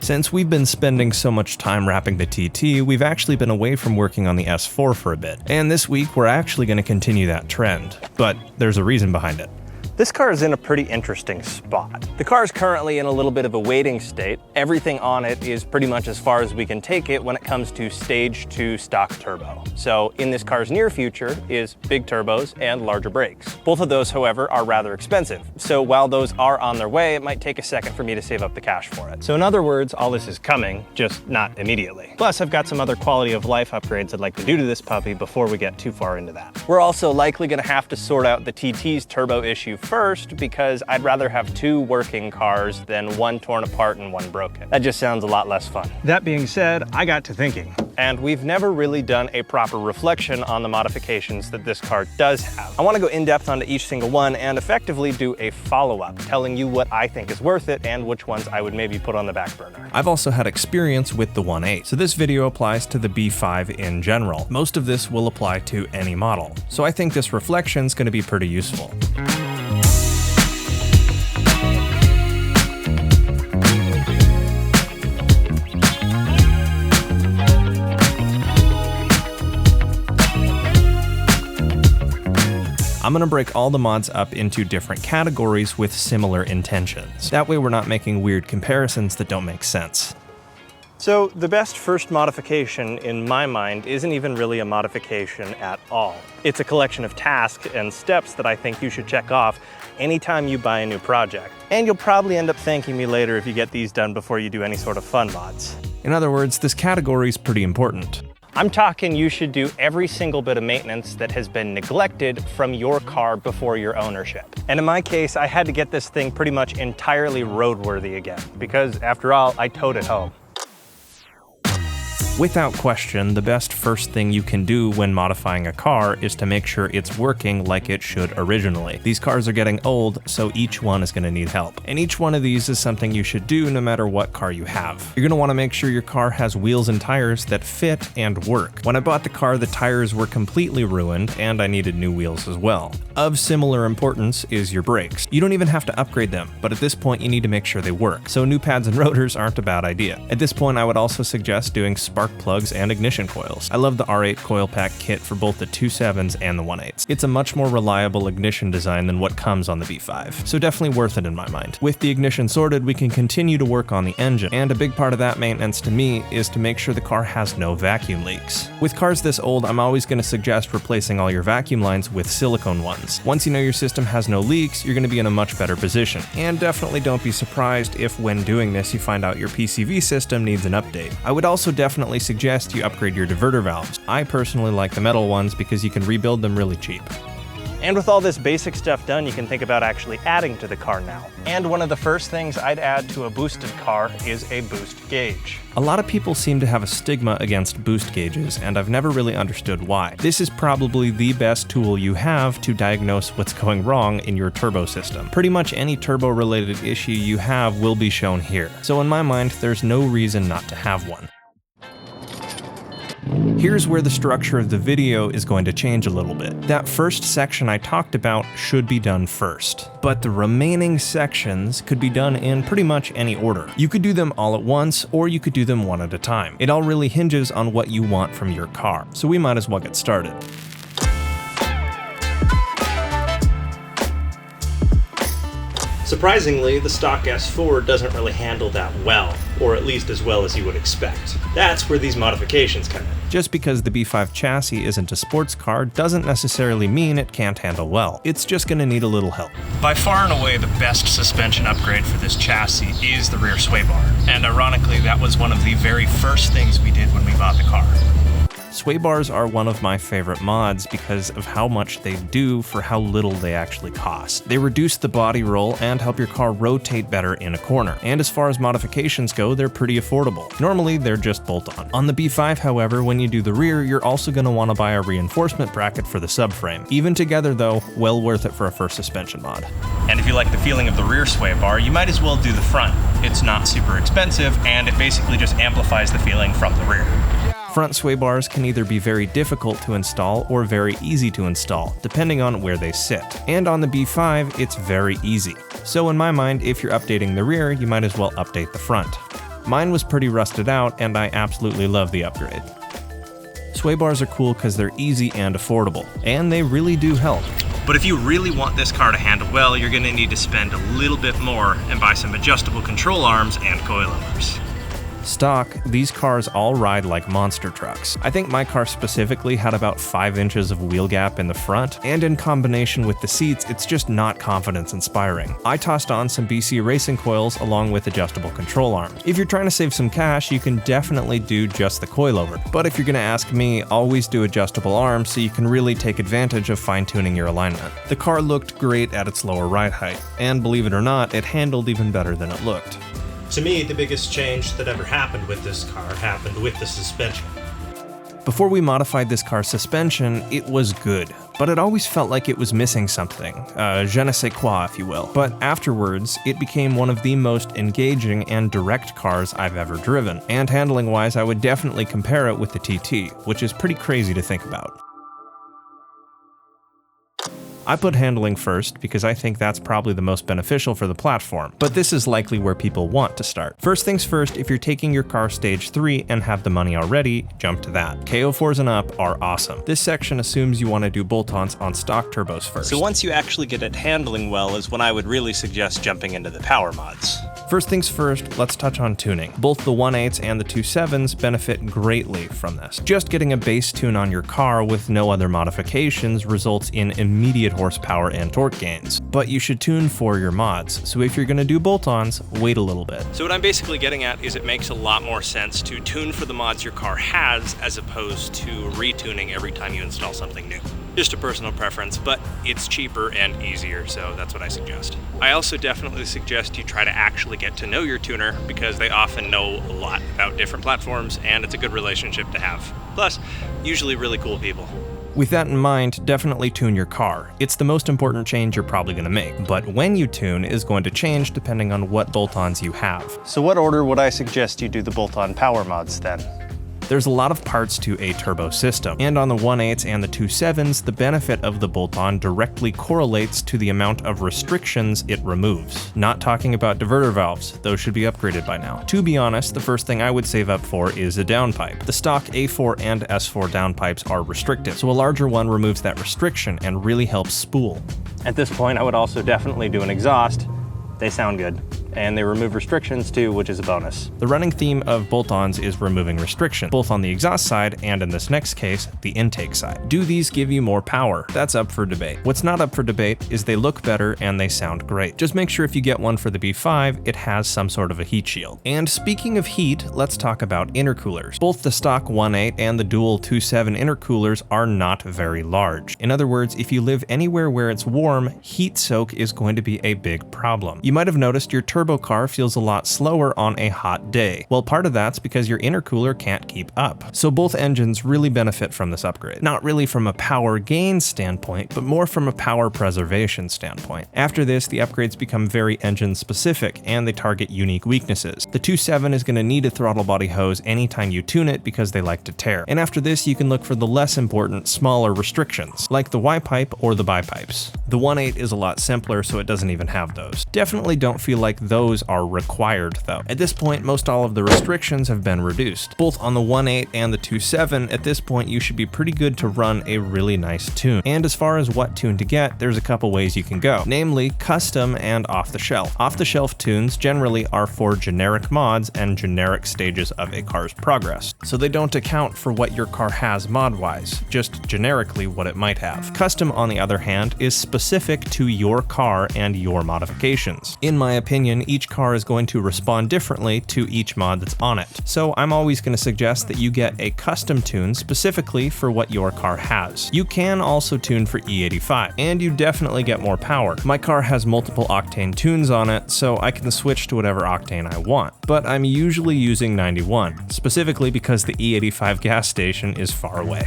Since we've been spending so much time wrapping the TT, we've actually been away from working on the S4 for a bit, and this week we're actually going to continue that trend, but there's a reason behind it. This car is in a pretty interesting spot. The car is currently in a little bit of a waiting state. Everything on it is pretty much as far as we can take it when it comes to stage 2 stock turbo. So in this car's near future is big turbos and larger brakes. Both of those, however, are rather expensive. So while those are on their way, it might take a second for me to save up the cash for it. So in other words, all this is coming, just not immediately. Plus, I've got some other quality of life upgrades I'd like to do to this puppy before we get too far into that. We're also likely gonna have to sort out the TT's turbo issue first, because I'd rather have 2 working cars than one torn apart and one broken. That just sounds a lot less fun. That being said, I got to thinking. And we've never really done a proper reflection on the modifications that this car does have. I want to go in depth onto each single one and effectively do a follow-up, telling you what I think is worth it and which ones I would maybe put on the back burner. I've also had experience with the 1.8, so this video applies to the B5 in general. Most of this will apply to any model, so I think this reflection's going to be pretty useful. I'm gonna break all the mods up into different categories with similar intentions. That way we're not making weird comparisons that don't make sense. So the best first modification in my mind isn't even really a modification at all. It's a collection of tasks and steps that I think you should check off anytime you buy a new project. And you'll probably end up thanking me later if you get these done before you do any sort of fun mods. In other words, this category is pretty important. I'm talking you should do every single bit of maintenance that has been neglected from your car before your ownership. And in my case, I had to get this thing pretty much entirely roadworthy again, because after all, I towed it home. Without question, the best first thing you can do when modifying a car is to make sure it's working like it should originally. These cars are getting old, so each one is going to need help. And each one of these is something you should do no matter what car you have. You're going to want to make sure your car has wheels and tires that fit and work. When I bought the car, the tires were completely ruined, and I needed new wheels as well. Of similar importance is your brakes. You don't even have to upgrade them, but at this point you need to make sure they work. So new pads and rotors aren't a bad idea. At this point I would also suggest doing spark plugs and ignition coils. I love the R8 coil pack kit for both the 2.7s and the 1.8s. It's a much more reliable ignition design than what comes on the B5, so definitely worth it in my mind. With the ignition sorted, we can continue to work on the engine, and a big part of that maintenance to me is to make sure the car has no vacuum leaks. With cars this old, I'm always going to suggest replacing all your vacuum lines with silicone ones. Once you know your system has no leaks, you're going to be in a much better position. And definitely don't be surprised if when doing this you find out your PCV system needs an update. I would also definitely suggest you upgrade your diverter valves. I personally like the metal ones because you can rebuild them really cheap. And with all this basic stuff done, you can think about actually adding to the car now. And one of the first things I'd add to a boosted car is a boost gauge. A lot of people seem to have a stigma against boost gauges, and I've never really understood why. This is probably the best tool you have to diagnose what's going wrong in your turbo system. Pretty much any turbo-related issue you have will be shown here. So in my mind, there's no reason not to have one. Here's where the structure of the video is going to change a little bit. That first section I talked about should be done first, but the remaining sections could be done in pretty much any order. You could do them all at once, or you could do them one at a time. It all really hinges on what you want from your car, so we might as well get started. Surprisingly, the stock S4 doesn't really handle that well, or at least as well as you would expect. That's where these modifications come in. Just because the B5 chassis isn't a sports car doesn't necessarily mean it can't handle well. It's just going to need a little help. By far and away, the best suspension upgrade for this chassis is the rear sway bar. And ironically, that was one of the very first things we did when we bought the car. Sway bars are one of my favorite mods because of how much they do for how little they actually cost. They reduce the body roll and help your car rotate better in a corner. And as far as modifications go, they're pretty affordable. Normally, they're just bolt-on. On the B5, however, when you do the rear, you're also going to want to buy a reinforcement bracket for the subframe. Even together though, well worth it for a first suspension mod. And if you like the feeling of the rear sway bar, you might as well do the front. It's not super expensive, and it basically just amplifies the feeling from the rear. Front sway bars can either be very difficult to install or very easy to install, depending on where they sit. And on the B5, it's very easy. So in my mind, if you're updating the rear, you might as well update the front. Mine was pretty rusted out, and I absolutely love the upgrade. Sway bars are cool because they're easy and affordable, and they really do help. But if you really want this car to handle well, you're going to need to spend a little bit more and buy some adjustable control arms and coilovers. Stock, these cars all ride like monster trucks. I think my car specifically had about 5 inches of wheel gap in the front, and in combination with the seats, it's just not confidence inspiring. I tossed on some BC racing coils along with adjustable control arms. If you're trying to save some cash, you can definitely do just the coilover. But if you're gonna ask me, always do adjustable arms so you can really take advantage of fine-tuning your alignment. The car looked great at its lower ride height, and believe it or not, it handled even better than it looked. To me, the biggest change that ever happened with this car happened with the suspension. Before we modified this car's suspension, it was good, but it always felt like it was missing something, je ne sais quoi, if you will. But afterwards, it became one of the most engaging and direct cars I've ever driven, and handling-wise, I would definitely compare it with the TT, which is pretty crazy to think about. I put handling first because I think that's probably the most beneficial for the platform, but this is likely where people want to start. First things first, if you're taking your car stage 3 and have the money already, jump to that. KO4s and up are awesome. This section assumes you want to do bolt-ons on stock turbos first. So once you actually get it handling well is when I would really suggest jumping into the power mods. First things first, let's touch on tuning. Both the 1.8s and the 2.7s benefit greatly from this. Just getting a base tune on your car with no other modifications results in immediate horsepower and torque gains. But you should tune for your mods, so if you're going to do bolt-ons, wait a little bit. So what I'm basically getting at is it makes a lot more sense to tune for the mods your car has as opposed to retuning every time you install something new. Just a personal preference, but it's cheaper and easier, so that's what I suggest. I also definitely suggest you try to actually get to know your tuner because they often know a lot about different platforms and it's a good relationship to have. Plus, usually really cool people. With that in mind, definitely tune your car. It's the most important change you're probably going to make, but when you tune is going to change depending on what bolt-ons you have. So what order would I suggest you do the bolt-on power mods then? There's a lot of parts to a turbo system, and on the 1.8s and the 2.7s, the benefit of the bolt-on directly correlates to the amount of restrictions it removes. Not talking about diverter valves, those should be upgraded by now. To be honest, the first thing I would save up for is a downpipe. The stock A4 and S4 downpipes are restricted, so a larger one removes that restriction and really helps spool. At this point, I would also definitely do an exhaust. They sound good. And they remove restrictions too, which is a bonus. The running theme of bolt-ons is removing restriction, both on the exhaust side and in this next case, the intake side. Do these give you more power? That's up for debate. What's not up for debate is they look better and they sound great. Just make sure if you get one for the B5, it has some sort of a heat shield. And speaking of heat, let's talk about intercoolers. Both the stock 1.8 and the dual 2.7 intercoolers are not very large. In other words, if you live anywhere where it's warm, heat soak is going to be a big problem. You might have noticed your turbo car feels a lot slower on a hot day. Well, part of that's because your intercooler can't keep up. So both engines really benefit from this upgrade. Not really from a power gain standpoint, but more from a power preservation standpoint. After this, the upgrades become very engine specific and they target unique weaknesses. The 2.7 is going to need a throttle body hose anytime you tune it because they like to tear. And after this, you can look for the less important, smaller restrictions, like the Y-pipe or the bipipes. The 1.8 is a lot simpler, so it doesn't even have those. Definitely don't feel like those are required though. At this point, most all of the restrictions have been reduced. Both on the 1.8 and the 2.7, at this point you should be pretty good to run a really nice tune. And as far as what tune to get, there's a couple ways you can go, namely custom and off-the-shelf. Off-the-shelf tunes generally are for generic mods and generic stages of a car's progress, so they don't account for what your car has mod-wise, just generically what it might have. Custom, on the other hand, is specific to your car and your modifications. In my opinion, each car is going to respond differently to each mod that's on it. So I'm always going to suggest that you get a custom tune specifically for what your car has. You can also tune for E85, and you definitely get more power. My car has multiple octane tunes on it, so I can switch to whatever octane I want. But I'm usually using 91, specifically because the E85 gas station is far away.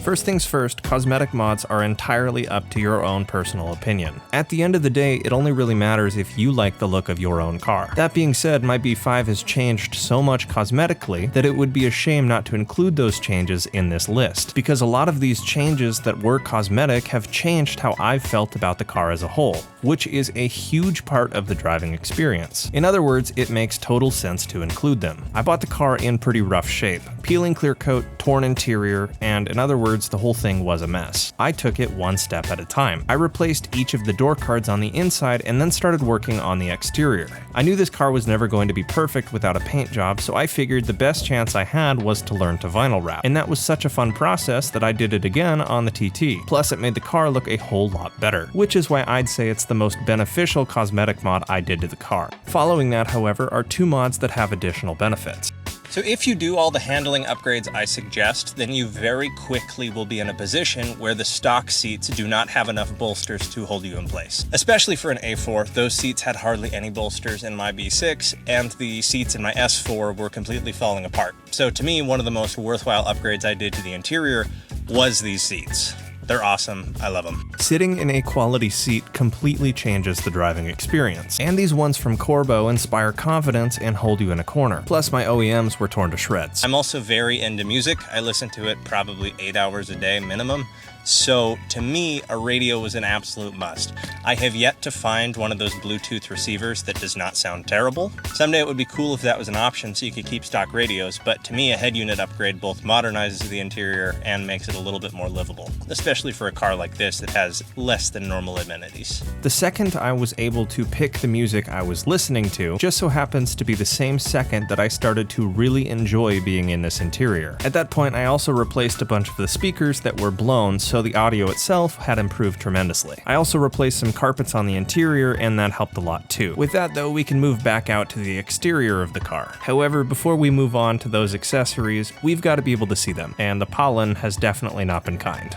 First things first, cosmetic mods are entirely up to your own personal opinion. At the end of the day, it only really matters if you like the look of your own car. That being said, my B5 has changed so much cosmetically that it would be a shame not to include those changes in this list, because a lot of these changes that were cosmetic have changed how I've felt about the car as a whole, which is a huge part of the driving experience. In other words, it makes total sense to include them. I bought the car in pretty rough shape. Peeling clear coat, torn interior, and in other words, the whole thing was a mess. I took it one step at a time. I replaced each of the door cards on the inside and then started working on the exterior. I knew this car was never going to be perfect without a paint job, so I figured the best chance I had was to learn to vinyl wrap. And that was such a fun process that I did it again on the TT. Plus, it made the car look a whole lot better, which is why I'd say it's the most beneficial cosmetic mod I did to the car. Following that, however, are two mods that have additional benefits. So if you do all the handling upgrades I suggest, then you very quickly will be in a position where the stock seats do not have enough bolsters to hold you in place. Especially for an A4, those seats had hardly any bolsters in my B6, and the seats in my S4 were completely falling apart. So to me, one of the most worthwhile upgrades I did to the interior was these seats. They're awesome. I love them. Sitting in a quality seat completely changes the driving experience, and these ones from Corbeau inspire confidence and hold you in a corner. Plus, my OEMs were torn to shreds. I'm also very into music. I listen to it probably 8 hours a day minimum. So to me, a radio was an absolute must. I have yet to find one of those Bluetooth receivers that does not sound terrible. Someday it would be cool if that was an option so you could keep stock radios, but to me a head unit upgrade both modernizes the interior and makes it a little bit more livable, especially for a car like this that has less than normal amenities. The second I was able to pick the music I was listening to just so happens to be the same second that I started to really enjoy being in this interior. At that point, I also replaced a bunch of the speakers that were blown, so the audio itself had improved tremendously. I also replaced some carpets on the interior, and that helped a lot too. With that though, we can move back out to the exterior of the car. However, before we move on to those accessories, we've got to be able to see them, and the pollen has definitely not been kind.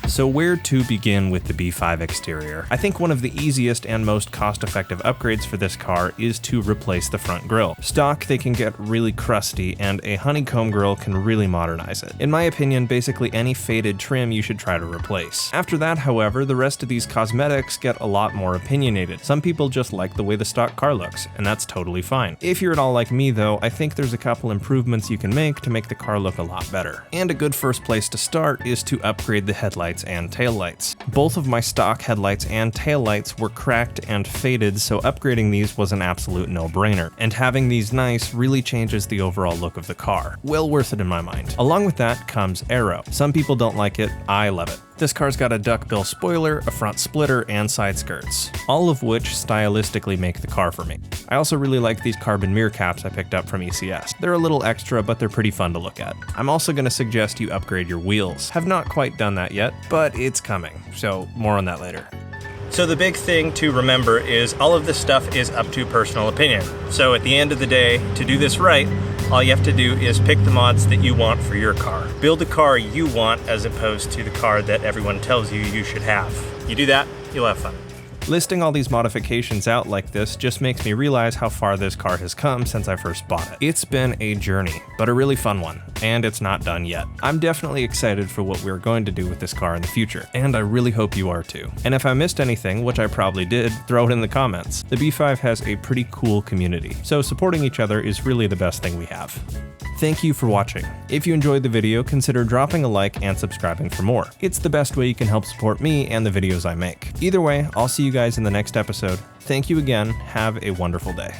So where to begin with the B5 exterior? I think one of the easiest and most cost-effective upgrades for this car is to replace the front grille. Stock, they can get really crusty, and a honeycomb grille can really modernize it. In my opinion, basically any faded trim you should try to replace. After that, however, the rest of these cosmetics get a lot more opinionated. Some people just like the way the stock car looks, and that's totally fine. If you're at all like me though, I think there's a couple improvements you can make to make the car look a lot better. And a good first place to start is to upgrade the headlights and taillights. Both of my stock headlights and taillights were cracked and faded, so upgrading these was an absolute no-brainer. And having these nice really changes the overall look of the car. Well worth it in my mind. Along with that comes aero. Some people don't like it, I love it. This car's got a duckbill spoiler, a front splitter, and side skirts, all of which stylistically make the car for me. I also really like these carbon mirror caps I picked up from ECS. They're a little extra, but they're pretty fun to look at. I'm also going to suggest you upgrade your wheels. Have not quite done that yet, but it's coming, so more on that later. So the big thing to remember is all of this stuff is up to personal opinion. So at the end of the day, to do this right, all you have to do is pick the mods that you want for your car. Build the car you want as opposed to the car that everyone tells you you should have. You do that, you'll have fun. Listing all these modifications out like this just makes me realize how far this car has come since I first bought it. It's been a journey, but a really fun one, and it's not done yet. I'm definitely excited for what we're going to do with this car in the future, and I really hope you are too. And if I missed anything, which I probably did, throw it in the comments. The B5 has a pretty cool community, so supporting each other is really the best thing we have. Thank you for watching. If you enjoyed the video, consider dropping a like and subscribing for more. It's the best way you can help support me and the videos I make. Either way, I'll see you guys in the next episode. Thank you again. Have a wonderful day.